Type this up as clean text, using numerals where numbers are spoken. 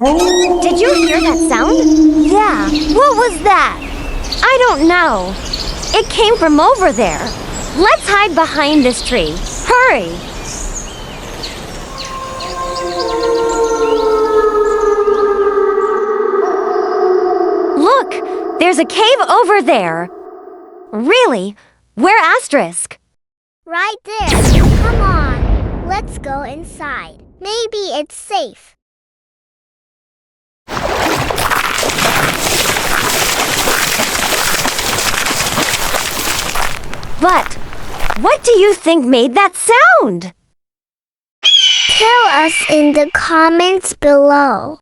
Did you hear that sound? Yeah, what was that? I don't know. It came from over there. Let's hide behind this tree. Hurry! Look, there's a cave over there. Really? Where Asterisk? Right there. Come on, let's go inside. Maybe it's safe. But what do you think made that sound? Tell us in the comments below.